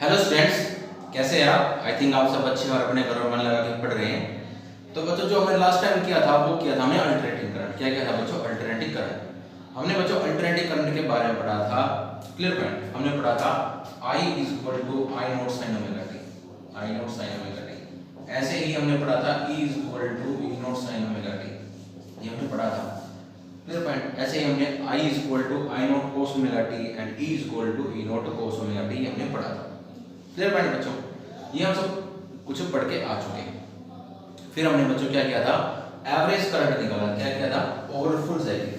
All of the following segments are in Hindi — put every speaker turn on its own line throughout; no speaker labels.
हेलो स्टूडेंट्स, कैसे हैं आप? आई थिंक आप सब अच्छे और अपने घर में मन लगा के पढ़ रहे हैं। तो बच्चों, जो हमने लास्ट टाइम किया था वो किया था हमने अल्टरनेटिंग करंट। क्या किया था बच्चों? Alternating current. हमने बच्चों अल्टरनेटिंग करंट के बारे में पढ़ा था। क्लियर पॉइंट हमने पढ़ा था I = I naught sin omega t, I naught sin omega t। ऐसे ही हमने पढ़ा था E = E naught sin omega t, ये हमने पढ़ा था। Clear point. ऐसे ही हमने I = I not cos omega t and E = E not cos omega t हमने पढ़ा था। क्लियर पॉइंट बच्चों, ये हम सब कुछ पढ़ के आ चुके हैं। फिर हमने बच्चों क्या किया था? एवरेज करंट निकाला। क्या किया था? Over full cycle.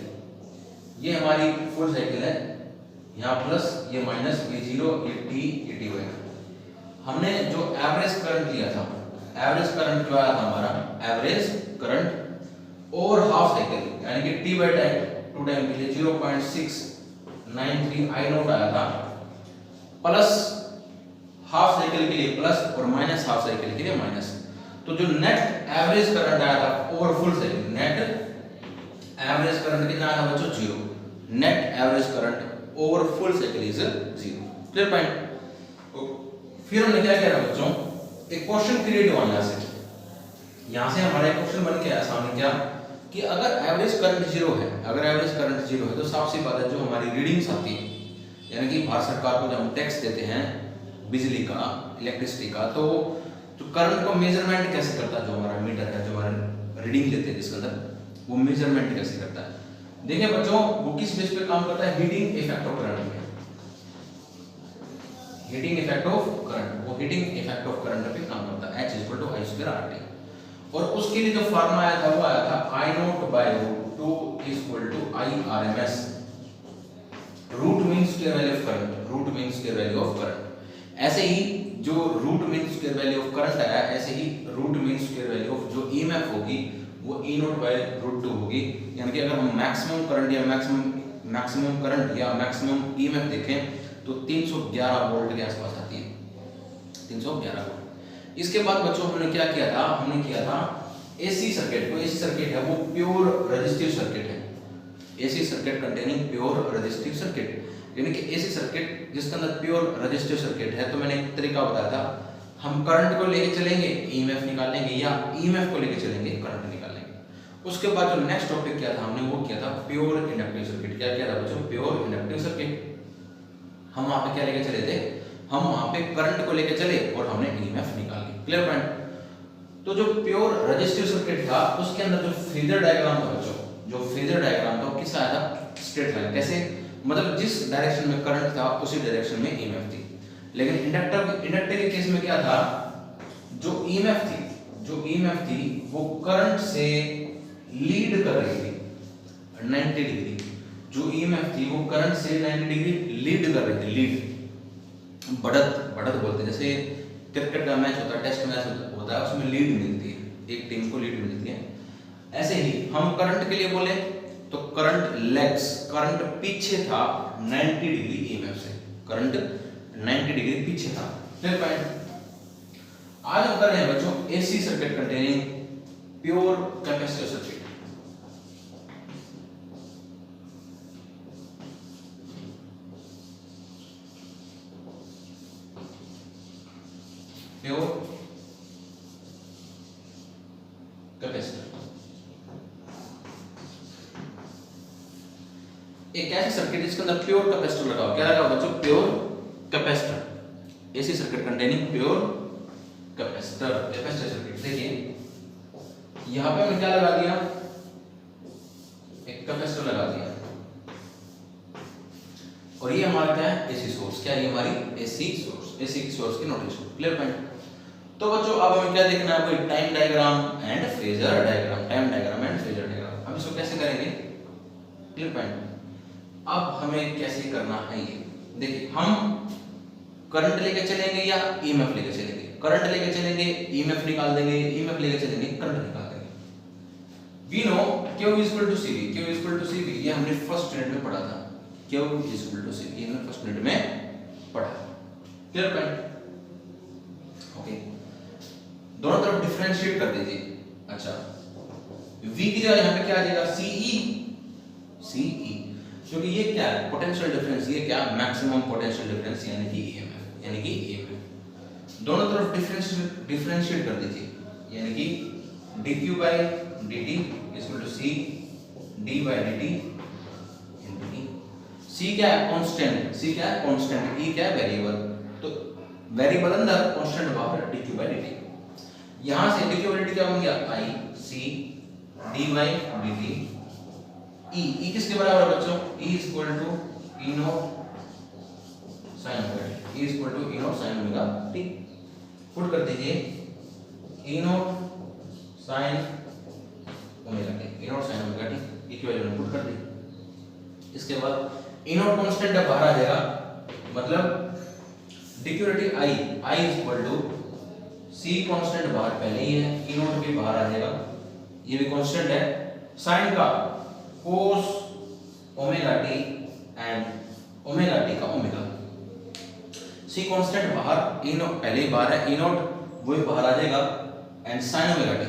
ये हमारी फुल साइकिल है, यहाँ प्लस ये माइनस, ये जीरो, ये टी, ये टी वाई। हमने जो एवरेज करंट लिया था, एवरेज करंट जो आया था हमारा average current over half cycle, यानी कि T by time to time के लिए 0.693 आई नोट आया था, प्लस हाफ साइकिल के लिए प्लस और माइनस हाफ साइकिल के लिए माइनस। तो जो नेट एवरेज करंट आया था over full cycle, net average current कितना आया था बच्चों? 0। Net average current over full cycle is 0। Clear point. फिर हमने क्या किया बच्चों? एक क्वेश्चन क्रिएट हुआ यहाँ से हमारा एक क्वेश्चन बन के आया सामने, क्या कि अगर एवरेज करंट 0 है, अगर एवरेज करंट 0 है तो साफ सी बात है जो हमारी रीडिंग्स आती है, यानी कि भारत सरकार को जब हम टैक्स देते हैं बिजली का, इलेक्ट्रिसिटी का, तो जो करंट को मेजरमेंट कैसे करता है, जो हमारा मीटर है, जो हमारा रीडिंग लेते हैं जिसके अंदर, वो मेजरमेंट कैसे करता है? देखिए बच्चों, वो किस बेस पे काम करता है? हीटिंग इफेक्ट ऑफ करंट पे। हीटिंग इफेक्ट ऑफ करंट, वो हीटिंग इफेक्ट ऑफ करंट पे काम करता है। H = I²RT। और उसके लिए जो फार्मूला आया था वो आया था I0/√2 = I/RMS। Root means square value of current, root means square value of current. ऐसे ही जो root mean square value of current आया, ऐसे ही root mean square value of जो ईएमएफ होगी वो E0/√2 होगी। यानी कि अगर हम मैक्सिमम करंट या मैक्सिमम करंट या मैक्सिमम ईएमएफ देखें तो 311 वोल्ट के आसपास आती है, 311 वोल्ट। इसके बाद बच्चों हमने क्या किया था? हमने किया था एसी सर्किट। तो एसी सर्किट है वो प्योर रेजिस्टिव सर्किट है, AC circuit containing pure resistive circuit, यानी कि एसी सर्किट जिसके अंदर प्योर रेजिस्टिव सर्किट है। तो मैंने एक तरीका बताया था, हम करंट को लेके चलेंगे ईएमएफ निकाल लेंगे, या ईएमएफ को लेके चलेंगे करंट निकाल लेंगे। उसके बाद जो नेक्स्ट टॉपिक किया था हमने वो किया था प्योर इंडक्टिव सर्किट। क्या किया था बच्चों? Pure inductive circuit. हम वहां पे क्या लेके चले थे? हम वहां पे करंट को लेके चले और हमने ईएमएफ निकाल ली। Clear point. तो जो प्योर रेजिस्टिव सर्किट था उसके अंदर जो फेजर डायग्राम था बच्चों, जो फेजर डायग्राम था वो किस आया था? Straight line. कैसे? मतलब जिस डायरेक्शन में करंट था उसी डायरेक्शन में ईएमएफ थी। लेकिन इंडक्टर के केस में क्या था? जो ईएमएफ थी वो करंट से लीड कर रही थी 90 डिग्री। जो ईएमएफ थी वो करंट से 90 डिग्री लीड कर रही थी। लीड, बढ़त बोलते हैं। जैसे क्रिकेट का मैच होता है, टेस्ट मैच होता है, उसमें लीड मिलती है, एक टीम को लीड मिलती है। ऐसे ही हम करंट के लिए बोले तो करंट लेग्स, करंट पीछे था 90 डिग्री ईएमएफ से, करंट 90 डिग्री पीछे था। Clear point. आज हम कर रहे हैं बच्चों AC circuit containing pure capacitive circuit. Pure capacitor एक ऐसी सर्किट जिसके अंदर प्योर कैपेसिटर लगा हो। क्या लगा बच्चों? Pure capacitor. AC circuit containing pure capacitor circuit. देखिए यहां पे हमने क्या लगा दिया? एक कैपेसिटर लगा दिया, और ये हमारा क्या है? AC source. क्या है? ये हमारी एसी सोर्स की नोटेशन। Clear point. तो बच्चों अब हमें क्या देखना है? कोई time diagram and phasor diagram, time diagram and phasor diagram. अब इसको कैसे करेंगे? Clear point. अब हमें कैसे करना है ये देखिए, हम करंट लेके चलेंगे या ईएमएफ लेके चलेंगे? करंट लेके चलेंगे, ईएमएफ निकाल देंगे, ईएमएफ लेके चलेंगे, करंट निकाल देंगे। We know Q = CV, Q = CV, ये हमने फर्स्ट यूनिट में पढ़ा था। Q = CV, ये हमने फर्स्ट यूनिट में पढ़ा। Clear point. ओके, दोनों तरफ डिफरेंशिएट कर दीजिए। अच्छा, V की जगह यहाँ पे क्या आ जाएगा? CE, क्योंकि ये क्या है? Potential difference. ये क्या? मैक्सिमम पोटेंशियल डिफरेंस, यानी कि ईएमएफ, यानी कि ईएमएफ। दोनों तरफ डिफरेंशिएट कर दीजिए, यानी कि dq by dt equal to c d by dt into e। c क्या है? कांस्टेंट। c क्या है? कांस्टेंट। e क्या है? वेरिएबल। तो वेरिएबल अंदर, कांस्टेंट बाहर, dq by dt। यहां से dq by dt क्या बन गया? i c d by dt e। e किसके बराबर है बच्चों? e equal to e naught sin omega t। e equal to e naught sin omega t। Put कर दीजिए e naught sin omega t, e naught sin omega t e की वैल्यू पुट कर दी। इसके बाद e नॉट कांस्टेंट अब बाहर आ जाएगा, मतलब dq dt i equal to c constant बाहर पहले ही है, e नॉट भी बाहर आ जाएगा, ये भी कांस्टेंट है, sin का cos omega t and omega t का ओमेगा। c कांस्टेंट बाहर, e नॉट पहले ही बाहर है, e नॉट वो भी बाहर आ जाएगा, and sin omega t,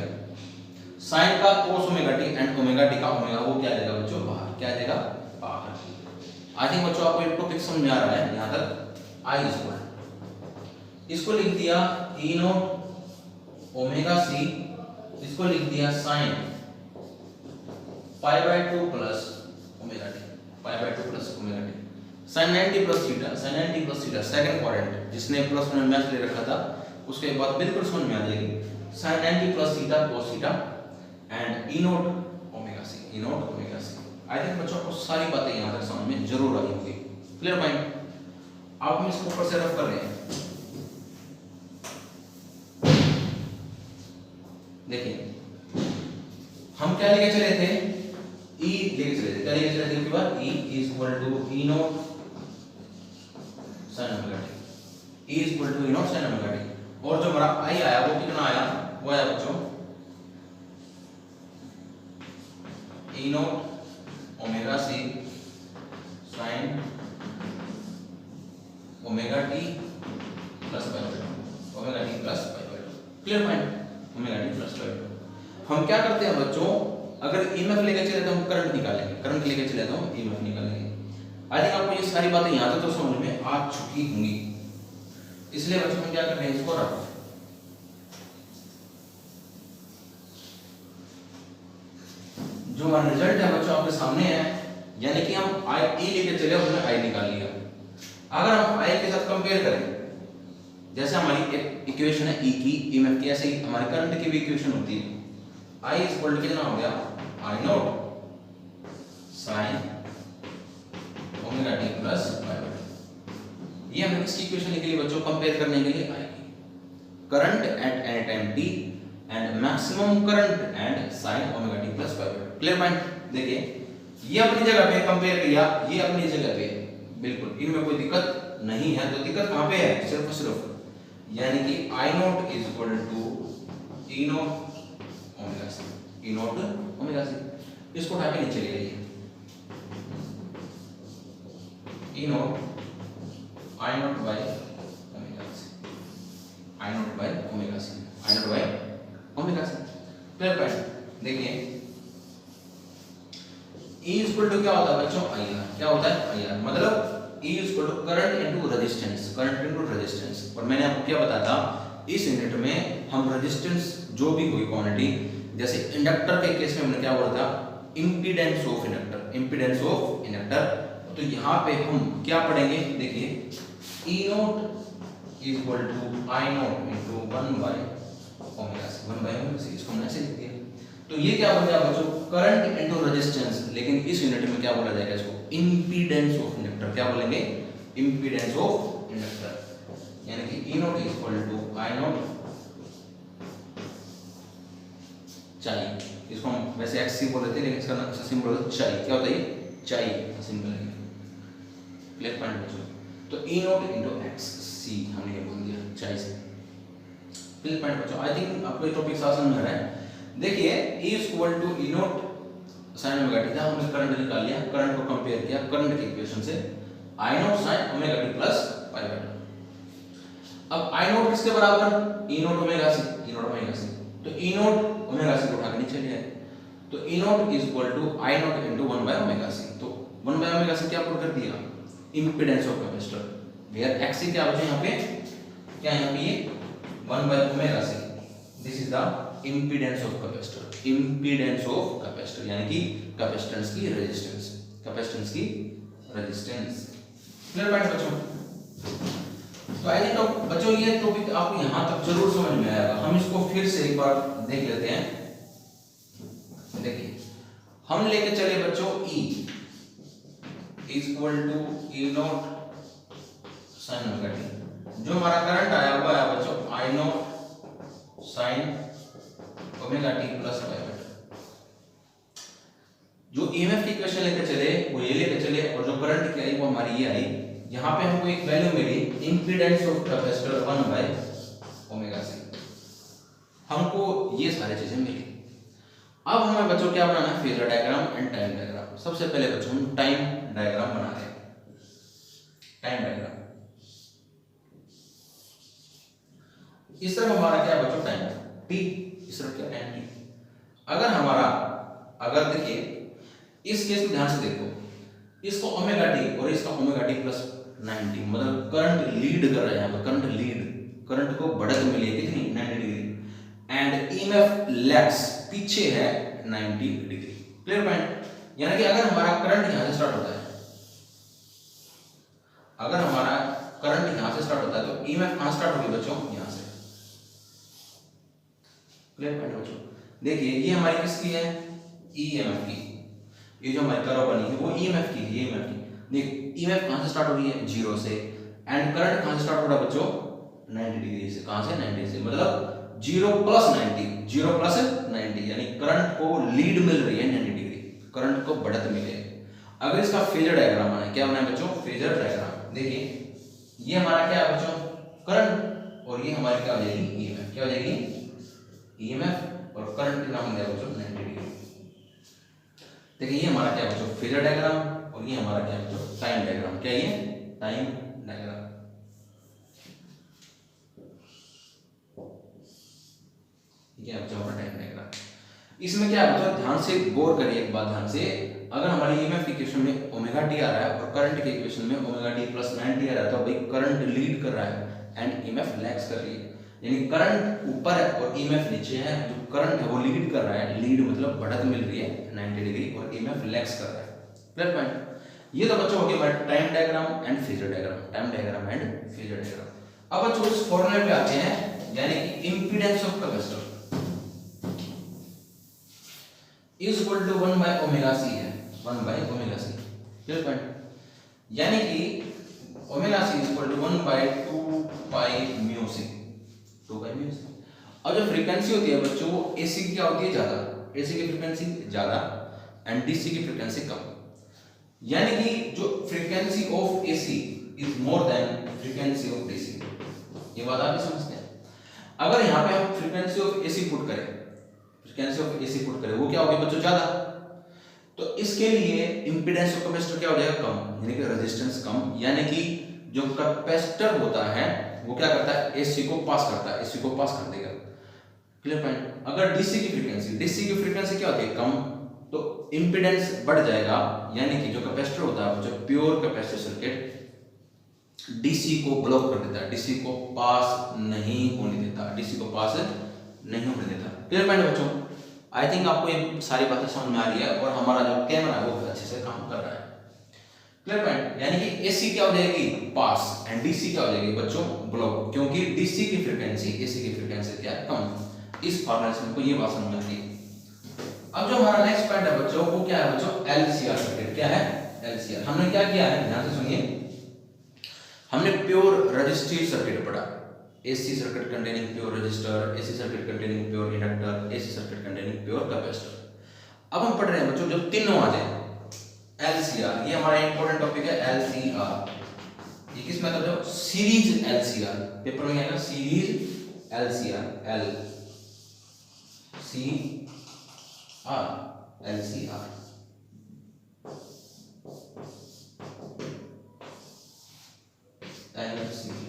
sin का cos omega t and omega t का ओमेगा, वो क्या आ जाएगा बच्चों? बाहर। क्या आ जाएगा? बाहर। आई थिंक बच्चों आपको ये टॉपिक समझ में आ रहा है यहां तक। i इक्वल, इसको लिख दिया e नॉट ओमेगा c, इसको लिख दिया sin pi by 2 plus omega t, pi by 2 plus omega t, sin 90 plus theta, sin 90 plus theta second quadrant, जिसने प्लस में मैथ ले रखा था उसके बाद बिल्कुल समझ में आ जाएगी। sin 90 plus theta cos theta and e naught omega c, e naught omega c। I think बच्चों को सारी बातें यहां तक समझ में जरूर आई होंगी। Clear point? आप हम इसको ऊपर से रफ कर रहे हैं। देखिए हम क्या लेके चले थे? e लेके चले थे। क्या लेके चले थे? उसके बाद e equal to e naught sin omega t, e equal to e naught sin omega t। और जो हमारा i आया वो कितना आया? वो आया बच्चों e naught omega c sin omega t plus pi by 2, omega t plus pi by 2। Clear point? Omega t plus pi by 2। हम क्या करते हैं बच्चों, अगर ईएमएफ लेके चले तो हम करंट निकालेंगे, करंट लेके चले तो हम ईएमएफ निकालेंगे। आई थिंक आपको ये सारी बातें यहां तक तो समझ में आ चुकी होंगी, इसलिए बच्चों हम क्या कर रहे हैं, इसको रख। जो हमारा रिजल्ट है बच्चों आपके सामने है, यानी कि हम आई ई लेके चले, हमने आई निकाल लिया। अगर हम आई के साथ कंपेयर करें, जैसे हमारी एक इक्वेशन है ई की, ईएमएफ की, ऐसे ही हमारे करंट की भी इक्वेशन होती है। आई इक्वल टू कितना हो गया? I naught sine omega T plus pi by 2। ये हमने किसकी इक्वेशन लिखी है बच्चों? कंपेयर करने के लिए आई की। Current at any time T and maximum current and sign omega T plus pi by 2। Clear point? देखिए ये अपनी जगह पे कंपेयर किया, ये अपनी जगह पे, बिल्कुल इनमें कोई दिक्कत नहीं है। तो दिक्कत कहां पे है? सिर्फ सिर्फ यानी कि I naught is equal to E naught omega C, E naught omega C. इसको उठा के नीचे ले आइए, E naught I naught by omega C, I naught by omega C, I naught by omega C. Clear point? देखिए E इक्वल टू क्या होता है बच्चों? IR। क्या होता है? IR। मतलब E equal to current into resistance, current into resistance. और मैंने आपको क्या बताया था, इस यूनिट में हम रेजिस्टेंस जो भी कोई क्वांटिटी, जैसे इंडक्टर के केस में हमने क्या बोला था? Impedance of inductor, impedance of inductor. तो यहाँ पे हम क्या पढ़ेंगे? देखिए E naught equal to I naught into 1 by omega C, 1 by omega C. इसको हमने ऐसे लिख दिया। तो ये क्या बन गया बच्चों? Current into resistance. लेकिन इस यूनिट में क्या बोला जाएगा इसको? Impedance of inductor. क्या बोलेंगे? Impedance of inductor. यानी कि E naught equal to I naught चाई, इसको हम वैसे XC बोल रहे थे लेकिन इसका सिंबल होता है चाई। क्या होता है ये? चाई सिंबल है। क्लियर पॉइंट बच्चों? तो E नॉट इनटू XC हमने ये बोल दिया चाई से। क्लियर पॉइंट बच्चों? आई थिंक आपको ये टॉपिक समझ में आ रहा है। देखिए E equal to E naught sin omega T था, हमने करंट निकाल लिया, करंट को कंपेयर किया करंट की इक्वेशन से, I naught sin omega T plus pi by 2। अब I नॉट किसके बराबर? E naught omega C, E naught omega C. तो E नॉट ओमेगा सी को उठा के नीचे ले आए, तो E naught is equal to I naught into 1 by omega C. तो 1 बाय ओमेगा सी क्या पुट कर दिया? Impedance of capacitor, where XC क्या बचा यहाँ पे? क्या यहाँ पे? ये 1 by omega c, this is the impedance of capacitor, impedance of capacitor यानी कि कैपेसिटेंस की रेजिस्टेंस, कैपेसिटेंस की रेजिस्टेंस। क्लियर पॉइंट बच्चों? तो आई थिंक बच्चों ये टॉपिक आपको यहां तक जरूर समझ में आएगा। हम इसको फिर से एक बार देख लेते हैं। देखिए हम लेके चले बच्चों E is equal to E naught sine omega T. जो हमारा करंट आया हुआ है बच्चों I naught sine omega T plus pi बटा। जो EMF की इक्वेशन लेके चले वो ये लेके चले, और जो करंट की आई वो हमारी ये आई। यहाँ पे हमको एक वैल्यू मिली impedance of capacitor 1 by omega C, हमको ये सारी चीजें मिली। अब हमें बच्चों क्या बनाना है? Phasor diagram and time diagram. सबसे पहले बच्चों हम टाइम डायग्राम बना रहे हैं। टाइम डायग्राम इस तरफ हमारा क्या है बच्चों? टाइम t, इस तरफ क्या टाइम t। अगर हमारा, अगर देखिए इस केस में ध्यान से देखो, इसको ओमेगा टी और इसका ओमेगा टी प्लस 90, मतलब करंट लीड कर रहा है यहाँ पर, करंट लीड, करंट को बढ़त मिली है कितनी? 90 डिग्री, एंड ईएमएफ लैग्स, पीछे है 90 डिग्री। Clear point? यानी कि अगर हमारा करंट यहां से स्टार्ट होता है, अगर हमारा करंट यहां से स्टार्ट होता है तो ईएमएफ कहां स्टार्ट होगी बच्चों? यहां से। क्लियर पॉइंट बच्चों? देखिए ये हमारी किसकी है? ईएमएफ की। ये जो हमारी कर्व बनी है वो ईएमएफ की है, ईएमएफ की। देख ईएमएफ कहां से स्टार्ट हो रही है? 0 से, एंड करंट कहां से स्टार्ट हो रहा है बच्चों? 90 डिग्री से। कहां से? 90 से, मतलब 0 प्लस 90, 0 प्लस 90, यानी करंट को लीड मिल रही है 90 डिग्री, करंट को बढ़त मिले। अगर इसका फेजर डायग्राम बनाए, क्या बनाए बच्चों? Phasor diagram. देखिए ये हमारा क्या है बच्चों? करंट, और ये हमारी क्या हो जाएगी? ईएमएफ। क्या हो जाएगी? ईएमएफ, और करंट का नाम हो जाएगा बच्चों 90 डिग्री। देखिए ये हमारा क्या है बच्चों? फेजर डायग्राम, और ये हमारा क्या है बच्चों? Time diagram. क्या ये? Time diagram. ये है बच्चों हमारा टाइम डायग्राम। इसमें क्या है बच्चों? ध्यान से गौर करिए एक बात ध्यान से। अगर हमारी ईएमएफ की इक्वेशन में ओमेगा टी आ रहा है और करंट की इक्वेशन में ओमेगा टी प्लस 90 आ रहा है, तो भाई करंट लीड कर रहा है एंड ईएमएफ लैग्स कर रही है। यानी करंट ऊपर है और ईएमएफ नीचे है। जो करंट है वो लीड कर रहा है, लीड मतलब बढ़त मिल रही है 90 डिग्री, और ईएमएफ लैग्स कर रहा है। Clear point? ये तो बच्चों हो गया हमारा time diagram and phasor diagram, time diagram and phasor diagram. अब बच्चों इस फॉर्मूले पे आते हैं, यानी कि impedance of capacitor is equal to 1 by omega C है, 1 by omega C. Clear point? यानी कि omega C is equal to 1 by 2 pi mu C, 2 pi mu C. और जो फ्रीक्वेंसी होती है बच्चों वो एसी की क्या होती है? ज्यादा, एसी की फ्रीक्वेंसी ज्यादा एंड डीसी की फ्रीक्वेंसी कम। यानी कि जो frequency of AC is more than frequency of DC. ये बात आप समझते हैं? अगर यहां पे हम फ्रीक्वेंसी ऑफ एसी पुट करें, फ्रीक्वेंसी ऑफ एसी पुट करें, वो क्या होगी बच्चों? ज्यादा। तो इसके लिए इंपीडेंस ऑफ कैपेसिटर क्या हो जाएगा? कम, यानी कि रेजिस्टेंस कम। यानी कि जो कैपेसिटर होता है वो क्या करता है? एसी को पास करता है, एसी को पास कर देगा। Clear point? अगर डीसी की फ्रीक्वेंसी क्या होती है? कम, तो इंपीडेंस बढ़ जाएगा। यानी कि जो कैपेसिटर होता है, जो प्योर कैपेसिटर सर्किट डीसी को ब्लॉक कर देता है, डीसी को पास नहीं होने देता, डीसी को पास नहीं होने देता। क्लियर पॉइंट बच्चों? आई थिंक आपको ये सारी बातें समझ में आ रही है, और हमारा जो कैमरा है वो अच्छे से काम कर रहा है। Clear point? यानी कि एसी क्या हो जाएगी? पास, एंड डीसी क्या हो जाएगी बच्चों? ब्लॉक, क्योंकि डीसी की फ्रीक्वेंसी एसी की फ्रीक्वेंसी क्या है? कम। इस फॉर्मूले से हमको ये बात समझ में आती है। अब जो हमारा नेक्स्ट पॉइंट है बच्चों वो क्या है बच्चों? LCR circuit. क्या है? एलसीआर। हमने क्या किया है? ध्यान से सुनिए। हमने प्योर रेजिस्टिव सर्किट पढ़ा, AC circuit containing pure resistor, AC circuit containing pure inductor, AC circuit containing pure capacitor. अब हम पढ़ रहे हैं बच्चों जो तीनों आ जाए एलसीआर। ये हमारा इंपॉर्टेंट टॉपिक है एलसीआर। ये किस में आता है? Series LCR. पेपर में आएगा series LCR, L C R, LCR. LCR.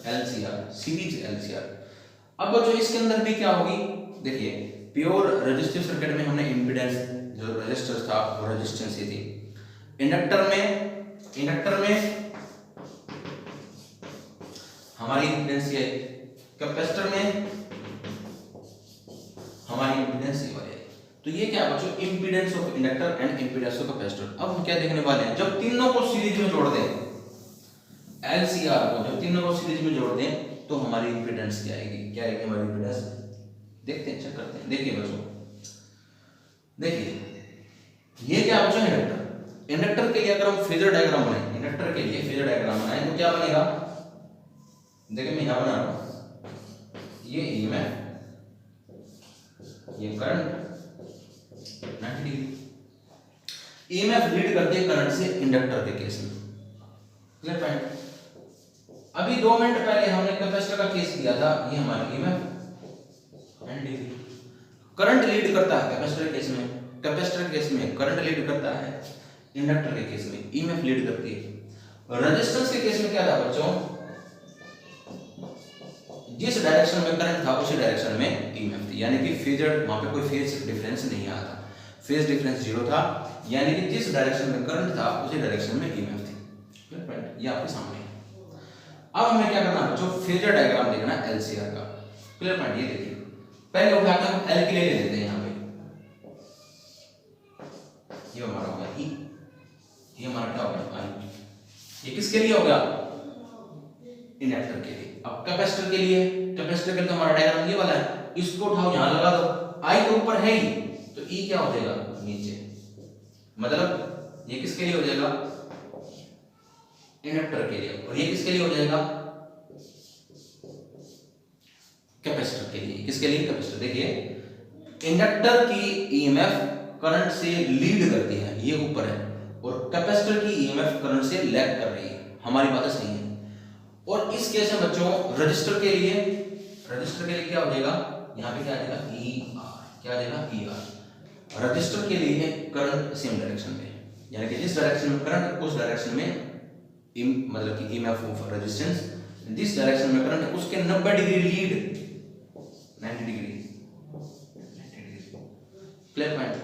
LCR, series LCR. अब बच्चों इसके अंदर भी क्या होगी? देखिए प्योर रेजिस्टिव सर्किट में हमने इंपीडेंस, जो रेजिस्टर था वो रेजिस्टेंस ही थी। इंडक्टर में हमारी इम्पीडेंस ये है, कैपेसिटर में हमारी इम्पीडेंस ये वाली है। तो ये क्या है बच्चों, impedance of inductor and impedance of capacitor. अब हम क्या देखने वाले हैं, जब तीनों को सीरीज में जोड़ दें, LCR को जब तीनों को सीरीज में जोड़ दें तो हमारी इम्पीडेंस क्या आएगी, क्या आएगी हमारी इम्पीडेंस, देखते हैं, चेक करते हैं। देखिए बच्चों, देखिए ये क्या बच्चों, इंडक्टर। इंडक्टर के लिए अगर हम फेजर डायग्राम बनाएं, इंडक्टर के लिए फेजर डायग्राम बनाएं तो क्या बनेगा, देखिए मैं यहां बना रहा हूं, ये EMF, ये करंट 90 डिग्री। EMF लीड करती है करंट से इंडक्टर के केस में, क्लियर पॉइंट। अभी 2 मिनट पहले हमने कैपेसिटर का केस किया था, ये हमारा EMF 90 डिग्री। करंट लीड करता है कैपेसिटर केस में, कैपेसिटर केस में करंट लीड करता है, इंडक्टर के केस में EMF लीड करती है। रेजिस्टेंस के केस में क्या था बच्चों, जिस डायरेक्शन में करंट था उसी डायरेक्शन में EMF थी, यानी कि फेजर, वहां पे कोई फेज डिफरेंस नहीं आया था, फेज डिफरेंस 0 था, यानी कि जिस डायरेक्शन में करंट था उसी डायरेक्शन में EMF थी, क्लियर पॉइंट। ये आपके सामने है। अब हमें क्या करना है बच्चों, फेजर डायग्राम देखना है LCR का, क्लियर पॉइंट। ये देखिए, पहले उठाकर हम L के लिए ले लेते हैं, यहाँ पे ये हमारा हो गया E, ये हमारा क्या हो गया I, ये किसके लिए हो गया, इंडक्टर के लिए। अब कैपेसिटर के लिए, कैपेसिटर के लिए तो हमारा डायग्राम ये वाला है, इसको उठाओ यहां लगा दो, I तो ऊपर है ही, तो E क्या हो जाएगा नीचे, मतलब ये किसके लिए हो जाएगा, इंडक्टर के लिए, और ये किसके लिए हो जाएगा, कैपेसिटर के लिए। किसके लिए, कैपेसिटर। देखिए इंडक्टर की EMF करंट से लीड करती है, ये ऊपर है, और कैपेसिटर की EMF करंट से लैग कर रही है, हमारी बातें सही है। और इस केस में बच्चों रजिस्टर के लिए, रजिस्टर के लिए क्या हो जाएगा, यहाँ पे क्या आ जाएगा ER, क्या आ जाएगा ER। रजिस्टर के लिए करंट सेम डायरेक्शन में, यानी कि जिस डायरेक्शन में करंट उस डायरेक्शन में मतलब कि EMF ऑफ रेजिस्टेंस, जिस डायरेक्शन में करंट उसके 90 degree lead, 90 degree, clear point.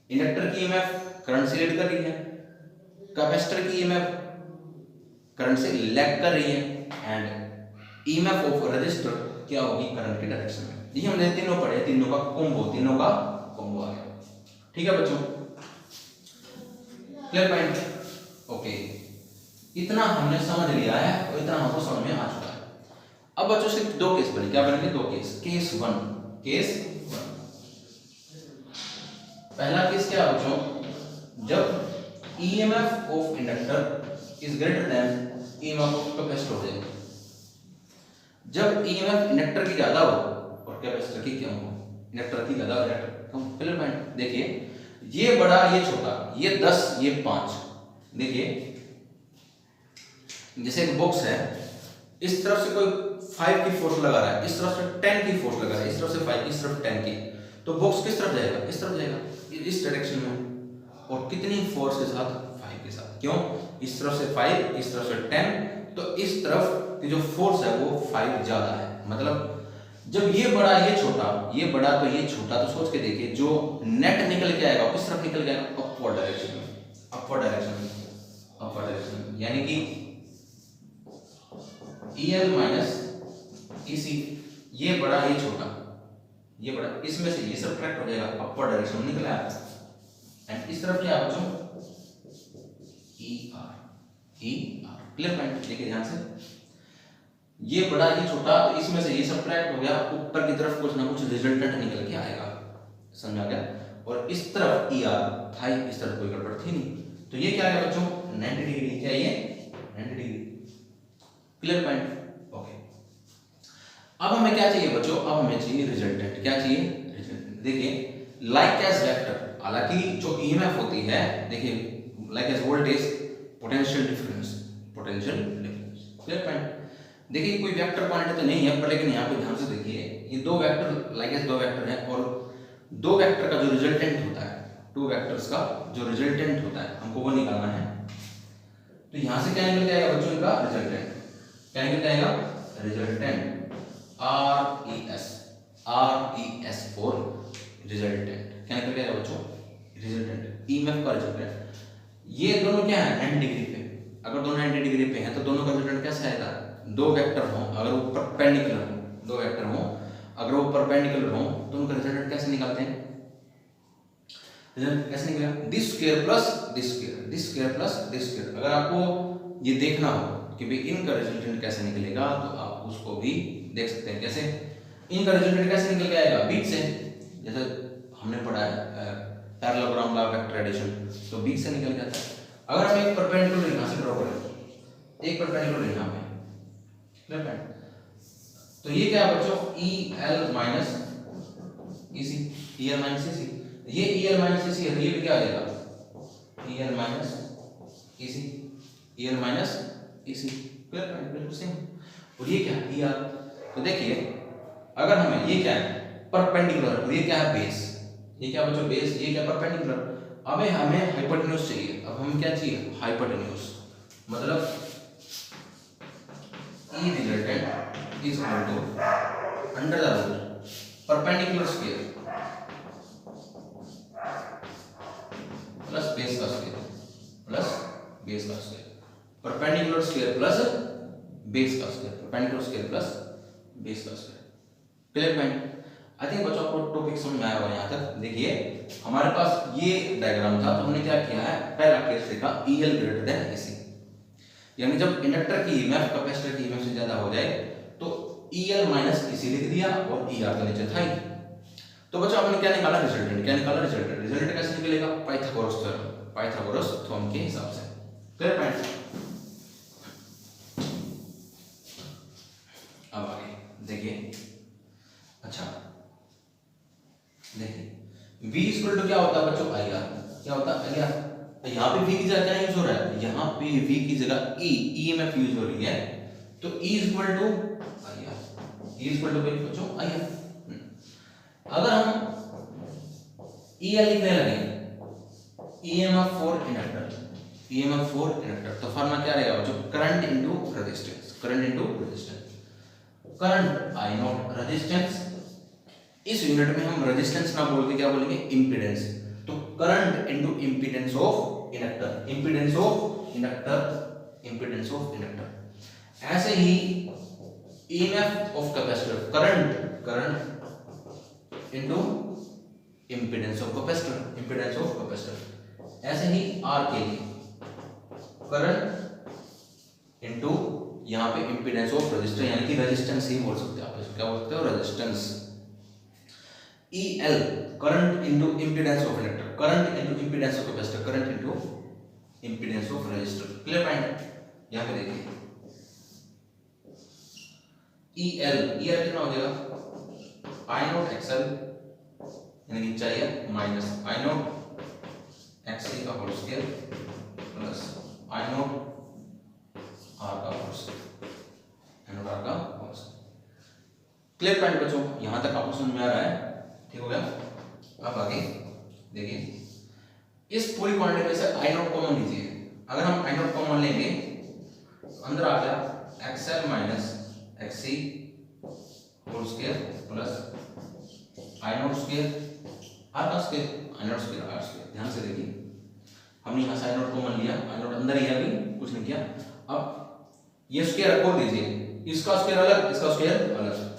Inductor की EMF करंट से लीड कर रही है, कैपेसिटर की EMF करंट से लैग कर रही है, एंड EMF ऑफ रजिस्टर क्या होगी, करंट की डायरेक्शन में। ये हमने तीनों पढ़े, तीनों का कॉम्बो आ गया, ठीक है बच्चों, क्लियर पॉइंट। ओके, इतना हमने समझ लिया है और इतना हमको समझ में आ चुका है। अब बच्चों सिर्फ 2 केस बने, क्या बनेंगे, 2 केस। केस 1, पहला केस क्या है बच्चों, जब EMF of inductor is greater than EMF of capacitor हो जाएगा। जब EMF इंडक्टर की ज्यादा हो और कैपेसिटर की कम हो, इंडक्टर की ज्यादा, इंडक्टर कम, क्लियर पॉइंट। देखिए ये बड़ा ये छोटा, ये 10 ये 5, देखिए जैसे एक बॉक्स है, इस तरफ से कोई 5 की फोर्स लगा रहा है, इस तरफ से 10 की फोर्स लगा रहा है, इस तरफ से 5, इस तरफ 10 की, तो बॉक्स किस तरफ जाएगा, इस तरफ जाएगा, इस डायरेक्शन में, और कितनी फोर्स के साथ, 5 के साथ। क्यों, इस तरफ से 5, इस तरफ से 10, तो इस तरफ की जो फोर्स है वो 5 ज्यादा है। मतलब जब ये बड़ा ये छोटा, ये बड़ा तो ये छोटा, तो सोच के देखिए जो नेट निकल के आएगा किस तरफ निकल गया, अपवर्ड डायरेक्शन में, अपवर्ड डायरेक्शन में, अपवर्ड डायरेक्शन में, यानी कि EL माइनस EC, ये बड़ा ये छोटा, ये बड़ा, इसमें से ये सब्ट्रैक्ट हो जाएगा, अपवर्ड डायरेक्शन में निकला है, एंड इस तरफ क्या है बच्चों, ER, क्लियर पॉइंट। देखिए ध्यान से, ये बड़ा ये छोटा, तो इसमें से ये सब्ट्रैक्ट हो गया, ऊपर की तरफ कुछ ना कुछ रिजल्टेंट निकल के आएगा, समझ आ गया। और इस तरफ ER था, इस तरफ कोई गड़बड़ थी नहीं, तो ये क्या है बच्चों, 90 डिग्री, क्या ये 90 डिग्री, क्लियर पॉइंट। ओके, अब हमें क्या चाहिए बच्चों, अब हमें चाहिए रिजल्टेंट। क्या चाहिए, रिजल्टेंट। देखिए लाइक एज वेक्टर, हालांकि जो EMF होती है, देखिए like as voltage, potential difference, clear point. देखिए कोई वेक्टर क्वांटिटी तो नहीं है, पर लेकिन यहाँ पे ध्यान से देखिए, ये 2 वेक्टर, लाइक एज 2 वेक्टर है, और 2 वेक्टर का जो रिजल्टेंट होता है, 2 वेक्टर्स का जो रिजल्टेंट होता है, हमको वो निकालना है। तो यहाँ से क्या निकल जाएगा बच्चों, इनका रिजल्टेंट क्या निकल जाएगा, रिजल्टेंट, RES फॉर रिजल्टेंट, क्या निकल जाएगा बच्चों, रिजल्टेंट, EMF का रिजल्टेंट। ये दोनों क्या है, 90 डिग्री पे, अगर दोनों 90 डिग्री पे हैं तो दोनों का रिजल्टेंट कैसा आएगा, दो वेक्टर हो अगर वो परपेंडिकुलर हो, दो वेक्टर हो अगर वो परपेंडिकुलर हो तो उनका रिजल्टेंट कैसे निकालते हैं? रिजल्ट कैसे निकलेगा? This square plus this square, this square plus this square. अगर आपको ये देखना हो कि भाई इनका रिजल्टेंट कैसे निकलेगा तो आप उसको भी देख सकते हैं। कैसे? इनका रिजल्टेंट कैसे निकल के आएगा? बीच से, जैसे हमने पढ़ा है parallelogram law of vector addition, तो बीच से निकल जाता है। अगर हम एक परपेंडिकुलर यहां से ड्रॉ करें, एक परपेंडिकुलर यहां पे क्लियर है, तो ये क्या है बच्चों? EL minus EC, EL minus EC, ये EL माइनस EC है, ये क्या आ जाएगा? EL minus EC, EL minus EC, clear है, बिल्कुल सेम। और ये क्या है? ER। तो देखिए अगर हमें ये क्या है? परपेंडिकुलर, और ये क्या है? बेस। ये क्या बच्चों? बेस। ये क्या? परपेंडिकुलर। अब हमें हाइपोटेन्यूज चाहिए। अब हमें क्या चाहिए? हाइपोटेन्यूज। मतलब E resultant is equal to under the root perpendicular square plus base का स्क्वायर प्लस बेस का square, perpendicular square plus base का square, perpendicular square plus base का square. Clear point? I think बच्चों को टॉपिक समझ में आया होगा यहाँ तक। देखिए हमारे पास ये डायग्राम था तो हमने क्या किया है? पहला केस देखा EL ग्रेटर देन AC, यानी जब इंडक्टर की ईएमएफ कैपेसिटर की ईएमएफ से ज्यादा हो जाए तो EL माइनस EC लिख दिया और ER तो नीचे था ही। तो बच्चों हमने क्या निकाला? रिजल्टेंट। क्या निकाला? रिजल्टेंट। रिजल्टेंट कैसे निकलेगा? पाइथागोरस थ्योरम, पाइथागोरस थ्योरम के हिसाब से। Clear point? अब आगे देखिए, अच्छा देखिए V इक्वल टू क्या होता है बच्चों? IR। क्या होता है? IR। यहाँ पे V की जगह क्या यूज हो रहा है? यहाँ पे V की जगह EMF यूज हो रही है, तो E equal to IR, E equal to बच्चों IR। अगर हम EL लिखने लगे, EMF for inductor, EMF for inductor, तो फॉर्मूला क्या रहेगा बच्चों? Current into resistance, current into resistance. Current I naught resistance, इस यूनिट में हम रेजिस्टेंस ना बोल के क्या बोलेंगे? इंपीडेंस। तो current into impedance of inductor, impedance of inductor, impedance of inductor. ऐसे ही EMF of capacitor, current, current into impedance of capacitor, impedance of capacitor. ऐसे ही R के लिए करंट इनटू यहां पे इंपीडेंस ऑफ रेजिस्टर, यानी कि रेजिस्टेंस ही बोल सकते हैं आप, इसको क्या बोलते हो? Resistance. EL current into impedance of inductor, current into impedance of capacitor, current into impedance of resistor. Clear point? यहां पे देखिए EL, EL कितना हो जाएगा? I नॉट XL, यानी कि चाहिए माइनस I नॉट XC का whole square plus I naught R का whole square, I naught R का होल स्क्वायर। क्लियर पॉइंट बच्चों? यहां तक आपको समझ में आ रहा है? ठीक हो गया? अब आगे देखिए, इस पूरी क्वांटिटी में से I नॉट कॉमन लीजिए। अगर हम I नॉट कॉमन लेंगे अंदर आ गया XL minus XC whole square plus I naught square R का square, I naught square R square. ध्यान से देखिए, हमने यहाँ से I नॉट कॉमन लिया, I नॉट अंदर ही है, अभी कुछ नहीं किया। अब ये स्क्वायर खोल दीजिए, इसका स्क्वायर अलग, इसका स्क्वायर अलग,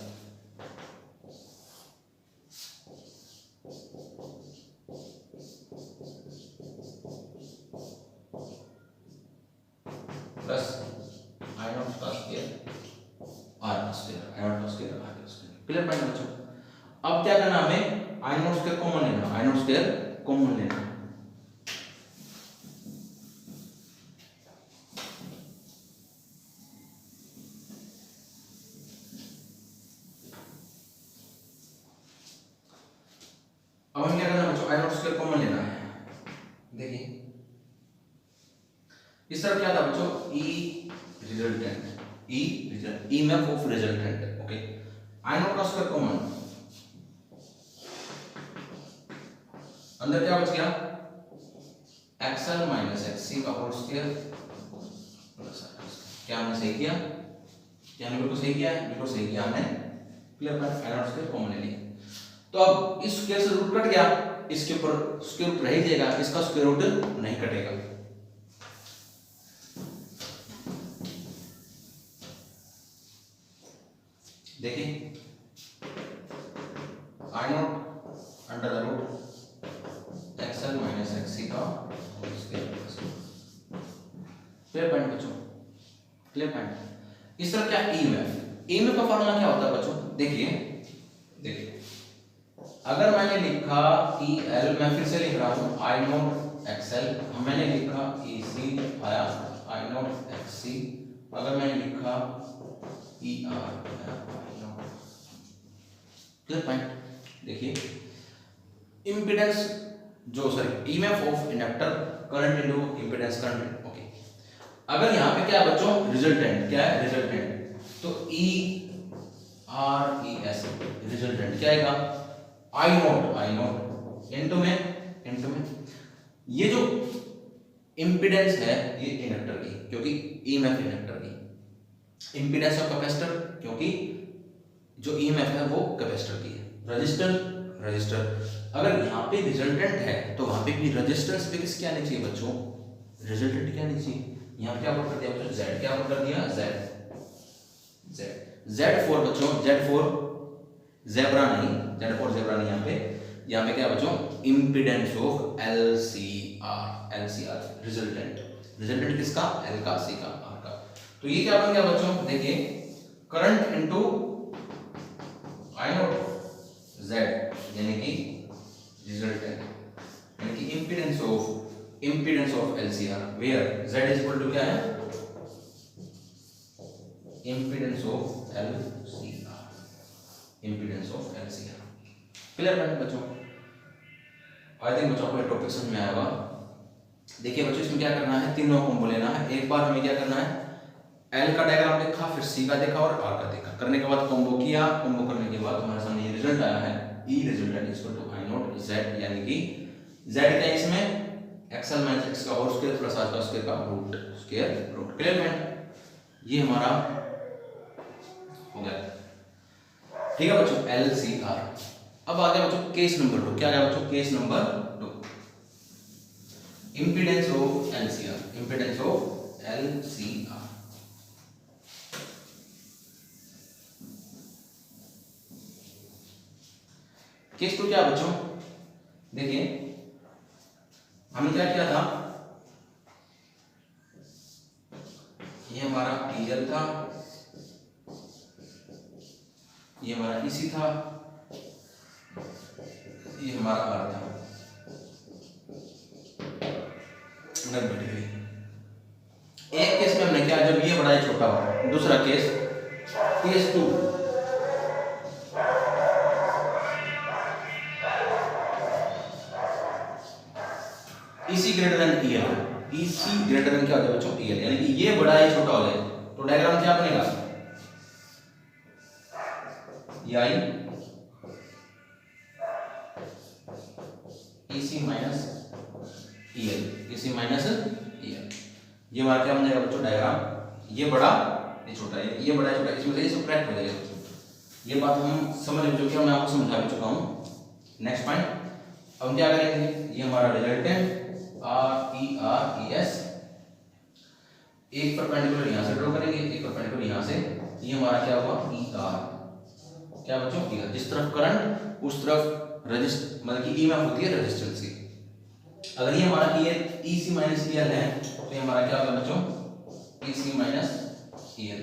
प्लस I नॉट का स्क्वायर R का स्क्वायर, I नॉट का स्क्वायर R का स्क्वायर। क्लियर पॉइंट बच्चों? अब क्या करना हमें? I नॉट स्क्वायर कॉमन लेना, I नॉट स्क्वायर कॉमन लेना। अब हमें क्या करना बच्चों? I नॉट स्क्वायर कॉमन लेना है। देखिए इस तरफ क्या था बच्चों? E resultant, E result, EMF of resultant. Okay, I not का स्क्वायर कॉमन, अंदर क्या बच गया? XL माइनस XC का होल स्क्वायर प्लस R का स्क्वायर। क्या हमने सही किया? क्या हमने बिल्कुल सही किया है? बिल्कुल सही किया हमने। Clear point? I naught square common ले लिया, तो अब इस स्क्वायर से रूट कट गया, इसके ऊपर स्क्वायर रूट रह ही जाएगा, इसका स्क्वायर रूट नहीं कटेगा। देखिए I naught under the root XL minus XC का स्क्वायर प्लस क्लियर पॉइंट बच्चों, क्लियर पॉइंट। इस तरह क्या ईएमएफ का फॉर्मूला क्या होता है बच्चों, देखिए अगर मैंने लिखा ई एल, मैं फिर से लिख रहा हूं आई नॉट एक्सएल, मैंने लिखा ई सी आया आई नॉट एक्सी, अगर मैंने लिखा E R I not, clear point. देखिए इम्पीडेंस जो sorry EMF of inductor current into impedance current, okay. अगर यहाँ पे क्या है बच्चों, रिजल्टेंट क्या है, रिजल्टेंट, तो E R E S resultant क्या आएगा, आई नॉट इनटू में ये जो इम्पीडेंस है ये इंडक्टर की, क्योंकि ईएमएफ इंडक्टर की, इम्पीडेंस ऑफ कैपेसिटर क्योंकि जो ईएमएफ है वो कैपेसिटर की है, रजिस्टर अगर यहाँ पे रिजल्टेंट है तो वहां पे भी रेजिस्टेंस पे किसके आने चाहिए बच्चों, रिजल्टेंट क्या आने चाहिए। यहाँ क्या पुट कर दिया बच्चों, Z क्या पुट कर दिया, Z फॉर बच्चों, Z फॉर ज़ेब्रा नहीं, यहाँ पे क्या बच्चों, इम्पीडेंस ऑफ LCR रिजल्टेंट किसका, L का, C का, R का। तो ये क्या बन गया बच्चों, देखिए current into I naught Z यानी कि रिजल्टेंट यानी कि impedance of LCR where Z is equal to क्या है, इम्पीडेंस ऑफ LCR, क्लियर है बच्चों। आई थिंक बच्चों को ये टॉपिक समझ में आएगा। देखिए बच्चों इसमें क्या करना है, तीनों कॉम्बो लेना है। एक बार हमें क्या करना है, L का डायग्राम देखा, फिर C का देखा और R का देखा, करने के बाद कॉम्बो किया, कॉम्बो करने के बाद हमारे सामने ये रिजल्ट आया है, E resultant is equal to I naught Z, यानी कि Z क्या है इसमें, एक्सएल माइनस एक्स का होल स्क्वायर प्लस आर का स्क्वायर का रूट, क्लियर है। ये हमारा हो गया, ठीक है बच्चों, LCR। अब आ गया बच्चों केस नंबर 2, क्या आ गया बच्चों, case number 2, impedance of LCR। Case 2 क्या बच्चों, देखिए हमने क्या किया था, ये हमारा EL था, ये हमारा EC था, ये हमारा R था, एक केस में हमने क्या, जब ये बड़ा है छोटा हो, दूसरा case 2 EC greater than EL, EC greater than क्या हो जाए बच्चों, EL, यानी कि ये बड़ा है छोटा हो जाए तो डायग्राम क्या बनेगा, ये आई EC माइनस EL, ये हमारा क्या बन जाएगा बच्चों डायग्राम, ये बड़ा ये छोटा, ये बड़ा छोटा, इसमें से ये सबट्रैक्ट हो जाएगा। ये बात हम समझ चुके हैं, मैं आपको समझा भी चुका हूँ। नेक्स्ट पॉइंट, अब हम क्या करेंगे, ये हमारा रिजल्टेंट RES, एक परपेंडिकुलर यहां से ड्रॉ करेंगे, एक परपेंडिकुलर यहां से, ये हमारा क्या होगा ER, क्या बच्चों ER, जिस तरफ करंट उस तरफ रजिस्टर, मतलब कि ईएमएफ होती है रेजिस्टेंस की। अगर ये हमारा EC माइनस EL है तो ये हमारा क्या होगा बच्चों, EC माइनस EL,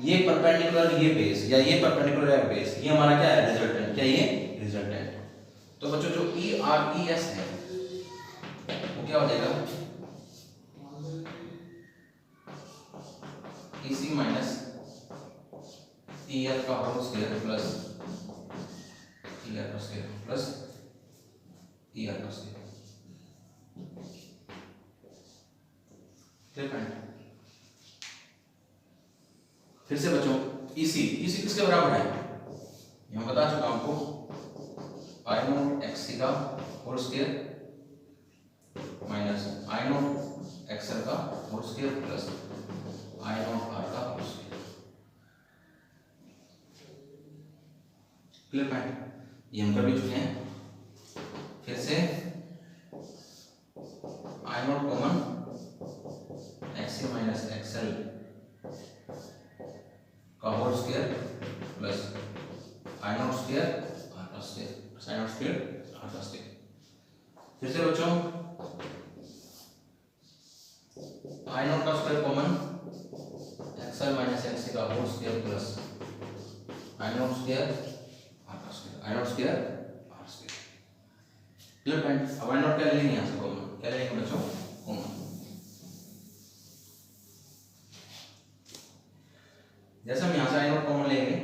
ये परपेंडिकुलर ये बेस या ये परपेंडिकुलर है बेस, ये हमारा क्या है रिजल्टेंट, क्या ये रिजल्टेंट। तो बच्चों जो ERES है वो क्या हो जाएगा, EC माइनस EL का होल स्क्वायर प्लस ER का स्क्वायर प्लस ER का स्क्वायर, फिर से बच्चों EC किसके बराबर है, मैं बता चुका हूं आपको, आई नॉट XC का whole square minus I naught XL का whole square plus I naught R का होल स्क्वायर, क्लियर पॉइंट, ये हम कर भी चुके हैं। फिर से I naught common XC minus XL का whole square plus I naught square R का square, sine naught square R का स्क्वायर। फिर से बच्चों आई नॉट का square common, XL minus X का whole square plus I naught square R का square, I naught square R square. Clear point. अब आई नॉट क्या लेंगे यहाँ से कॉमन, क्या लेंगे बच्चों कॉमन। जैसे हम यहाँ से आई नॉट कॉमन लेंगे,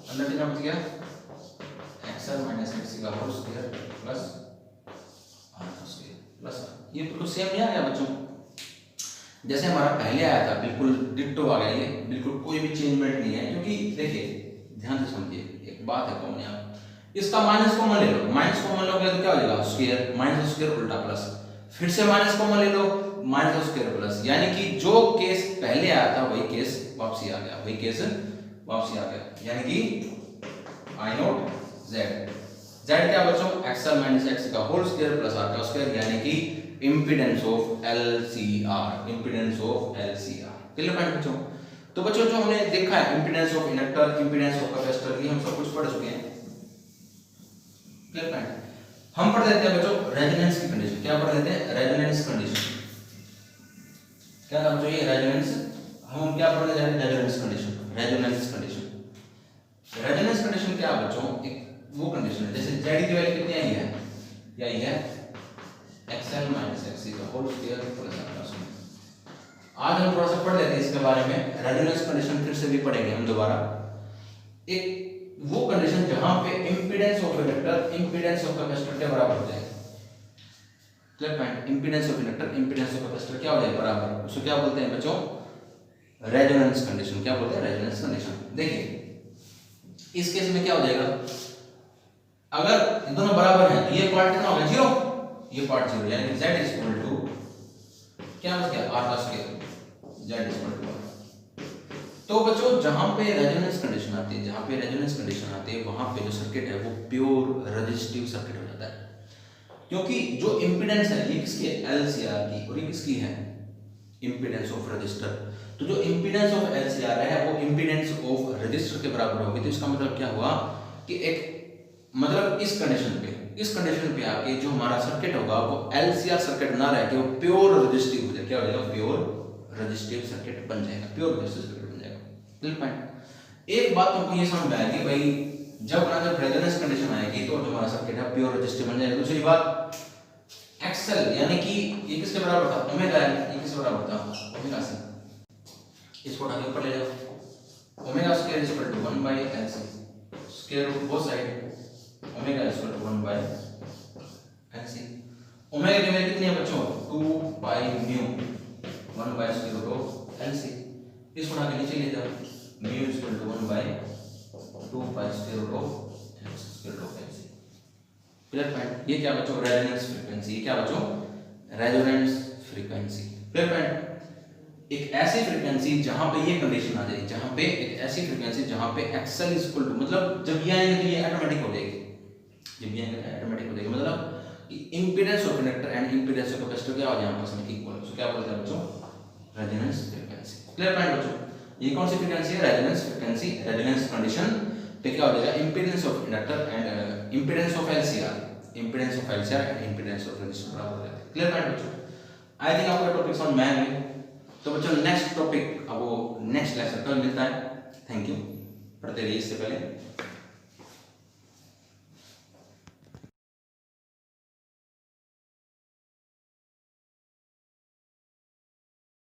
अंदर कितना बच गया एक्सएल माइनस एक्स का होल स्क्वायर प्लस आर का स्क्वायर प्लस ये बिल्कुल सेम नहीं आ गया बच्चों, जैसे हमारा पहले आया था बिल्कुल डिट्टो आ गया, ये बिल्कुल कोई भी चेंजमेंट नहीं है। क्योंकि देखिए ध्यान से समझिए, एक बात है कॉमन यहाँ, इसका माइनस कॉमन ले लो, माइनस कॉमन लोगे तो क्या हो जाएगा स्क्वायर, माइनस स्क्वायर उल्टा प्लस, फिर से माइनस कॉमन ले लो माइनस स्क्वायर प्लस, यानी कि जो केस पहले आया था वही केस वापसी आ गया, वही केस वापसी आ गया। यानी कि आई नॉट जेड, जेड क्या बच्चों एक्सएल माइनस एक्स का होल स्क्वायर प्लस आर का स्क्वायर, यानी कि impedance of LCR, impedance of LCR. Clear point बच्चों। तो बच्चों जो हमने देखा है impedance of inductor, impedance of capacitor, ये हम सब कुछ पढ़ चुके हैं। Clear point. हम पढ़ लेते हैं बच्चों रेजोनेंस की कंडीशन। क्या पढ़ लेते हैं रेजोनेंस कंडीशन, क्या था बच्चों ये रेजोनेंस, हम क्या पढ़ने जा रहे हैं resonance condition. Resonance condition, resonance condition क्या है बच्चों, एक वो कंडीशन है जैसे जेड की वैल्यू कितनी आई है, या ये है एक्सएल माइनस एक्स का होल स्क्वायर प्लस आर का स्क्वायर। आज हम थोड़ा सा पढ़ लेते हैं इसके बारे में, रेजोनेंस कंडीशन फिर से भी पढ़ेंगे हम दोबारा। एक वो कंडीशन जहां पे impedance of inductor impedance of capacitor के बराबर हो जाए। Clear point. Impedance of inductor impedance of capacitor क्या हो जाए बराबर, उसको क्या बोलते हैं बच्चों रेजोनेंस कंडीशन। क्या बोलते हैं रेजोनेंस कंडीशन। देखिए इस केस में क्या हो जाएगा, अगर दोनों बराबर हैं तो ये पार्ट कितना होगा जीरो, ये पार्ट जीरो, यानी कि z इज इक्वल टू क्या बच गया आर का square, z is equal to R. तो बच्चों जहां पे रेजोनेंस कंडीशन आती है, जहां पे रेजोनेंस कंडीशन आती है वहां पे जो सर्किट है वो प्योर रेजिस्टिव सर्किट हो जाता है। क्योंकि जो इंपीडेंस है ये किसकी है एलसीआर की, और ये किसकी है इंपीडेंस ऑफ रजिस्टर। तो जो इंपीडेंस ऑफ एलसीआर है वो इंपीडेंस ऑफ रजिस्टर के बराबर होगी। तो इसका मतलब क्या हुआ कि एक मतलब इस कंडीशन पे आके जो हमारा सर्किट होगा वो एलसीआर सर्किट ना रह के वो प्योर रेजिस्टिव हो जाएगा। क्या हो जाएगा प्योर रेजिस्टिव सर्किट बन जाएगा, प्योर रेजिस्टिव सर्किट बन जाएगा। Clear point. एक बात तुमको ये समझ में आएगी भाई, जब रेजोनेंस कंडीशन आएगी तो जो हमारा सर्किट है प्योर रेजिस्टिव बन जाएगा। दूसरी बात एक्सएल यानी कि ये किसके बराबर था ओमेगा, ये किसके बराबर था ओमेगा से, इसको उठा के ऊपर ले जाओ, omega square is equal to 1 by LC square root both side, omega is equal to 1 by LC. Omega की वैल्यू कितनी है बच्चों 2 by mu 1 by square root of LC, इसको उठा के नीचे ले जाओ, mu is equal to 1 by 2 by square root of LC square root of LC. Clear point. ये क्या बच्चों रेजोनेंस फ्रीक्वेंसी, क्या बच्चों रेजोनेंस फ्रीक्वेंसी। Clear point. एक ऐसी फ्रीक्वेंसी जहां पे ये कंडीशन आ जाए, जहां पे एक ऐसी फ्रीक्वेंसी जहां पे एक्सएल इज इक्वल टू मतलब जब ये आएंगे तो ये ऑटोमेटिक हो जाएगी, जब ये आएंगे तो ऑटोमेटिक हो जाएगी, मतलब कि impedance of inductor and impedance of capacitor क्या हो जाए आपस में इक्वल। सो क्या बोलते हैं बच्चों रेजोनेंस फ्रीक्वेंसी। क्लियर पॉइंट बच्चों। ये कौन सी फ्रीक्वेंसी है रेजोनेंस फ्रीक्वेंसी। रेजोनेंस कंडीशन पे क्या हो जाएगा impedance of inductor and impedance of LCR, impedance of LCR and impedance of register बराबर हो जाते हैं। क्लियर पॉइंट बच्चों। आई थिंक आपको टॉपिक समझ में आ गया। तो बच्चों नेक्स्ट टॉपिक अब वो नेक्स्ट लेक्चर कल मिलता है। Thank you. पढ़ते रहिए इससे पहले।